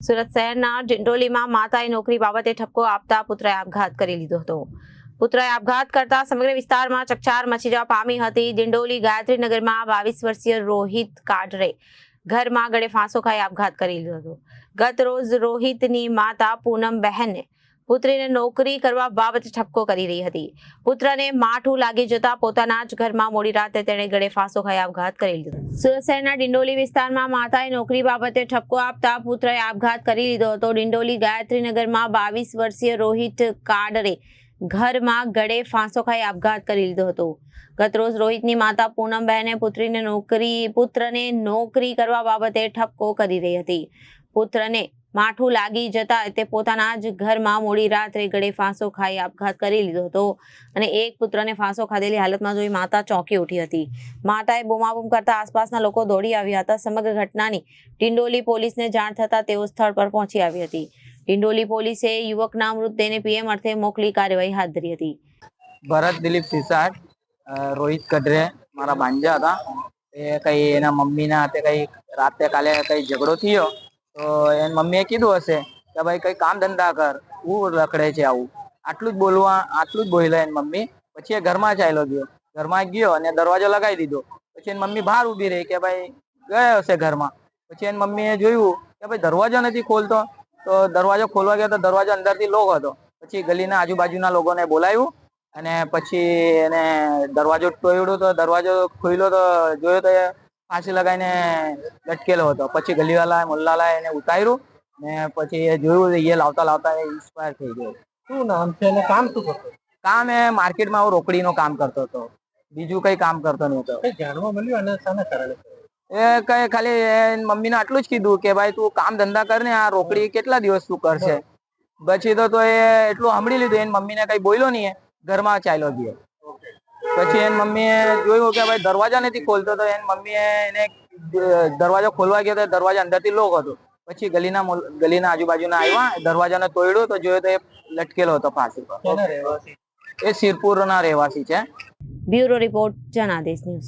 સુરત શહેરના ડિંડોલીમાં માતાએ નોકરી બાબતે ઠપકો આપતા પુત્રએ આપઘાત કરી લીધો હતો. પુત્રએ આપઘાત કરતા સમગ્ર વિસ્તારમાં ચકચાર મચી જવા પામી હતી. ડિંડોલી ગાયત્રીનગરમાં 22 વર્ષીય રોહિત કાડરે ઘરમાં ગળે ફાંસો ખાઈ આપઘાત કરી લીધો હતો. ગત રોજ રોહિતની માતા પૂનમ બહેને પુત્રીને નોકરી કરવા બાબતે ઠપકો કરી રહી હતી. પુત્રને માઠું લાગી જતા પોતાના જ ઘરમાં મોડી રાતે તેણે ગળે ફાંસો ખાઈ આપઘાત કરી લીધો. સુરત શહેરના ડિંડોલી વિસ્તારમાં માતાએ નોકરી બાબતે ઠપકો આપતા પુત્રએ આપઘાત કરી લીધો હતો. ડિંડોલી ગાયત્રીનગરમાં 22 વર્ષીય રોહિત કાડરે ઘરમાં ગળે ફાંસો ખાઈ આપઘાત કરી લીધો હતો. ગત રોજ રોહિતની માતા પૂનમ બહેને પુત્રને નોકરી કરવા બાબતે ઠપકો કરી રહી હતી. પુત્રને માઠું લાગી જતા તે પોતાના જ ઘરમાં મોડી રાત્રે ગળે ફાંસો ખાઈ આપઘાત કરી લીધો હતો અને એક પુત્રને ફાંસો ખાધેલી હાલતમાં જોઈ માતા ચોંકી ઉઠી હતી. માતાએ બૂમાબૂમ કરતા આસપાસના લોકો દોડી આવ્યા હતા. સમગ્ર ઘટનાની ડિંડોલી પોલીસને જાણ થતા તેઓ સ્થળ પર પહોંચી આવી હતી. ડિંડોલી પોલીસે યુવકના મૃતદેહને પીએમ અર્થે મોકલી કાર્યવાહી હાથ ધરી હતી. ભરત દિલીપ સિસાડ, રોહિત કડરે મારા ભાંજા હતા. એ કઈ એના મમ્મીના હાથે કઈ રાતે કાલે કઈ ઝઘડો થયો તો એની મમ્મીએ કીધું હશે કે ભાઈ કઈ કામ ધંધા કર, હું રખડે છે આવું, આટલું જ બોલ્યા એની મમ્મી. પછી એ ઘરમાં ચાલ્યો ગયો અને દરવાજો લગાવી દીધો. પછી એની મમ્મી બહાર ઉભી રહી કે ભાઈ ગયો હશે ઘરમાં. પછી એની મમ્મીએ જોયું કે ભાઈ દરવાજો નથી ખોલતો, તો દરવાજો ખોલવા ગયો તો દરવાજો અંદરથી લોક હતો. પછી ગલીના આજુબાજુના લોકોને બોલાવ્યું અને પછી એને દરવાજો તોડ્યો તો દરવાજો ખોલ્યો તો જોયો તો ફાંસી લગાવીને લટકેલો હતો. પછી ગલીવાળા મોહલ્લાવાળા એને ઉતાર્યું ને પછી એ જોયું એ લાવતા એ ઇન્સ્પાયર થઈ ગયો. શું નામ છે અને કામ શું કરતો? કામ એ માર્કેટમાં રોકડીનું કામ કરતો હતો, બીજું કઈ કામ કરતો નહોતો. જાણવા મળ્યું અને શાના કારણે? એ કઈ ખાલી મમ્મીને આટલું જ કીધું કે ભાઈ તું કામ ધંધા કર ને, આ રોકડી કેટલા દિવસ તું કરશે. પછી તો એ એટલું સાંભળી લીધું, એની મમ્મીને કઈ બોલ્યો નહીં, ઘરમાં ચાલ્યો ગયો. પછી એની મમ્મીએ જોયું કે ભાઈ દરવાજા નથી ખોલતો, તો એની મમ્મીએ એને દરવાજો ખોલવા ગયો તો દરવાજા અંદરથી લોક હતો. પછી ગલીના આજુબાજુના આવ્યા, દરવાજાને તોડ્યો તો જોયો તો એ લટકેલો હતો ફાંસી પર. એ સિરપુરના રહેવાસી છે. Bureau report, Janadesh news.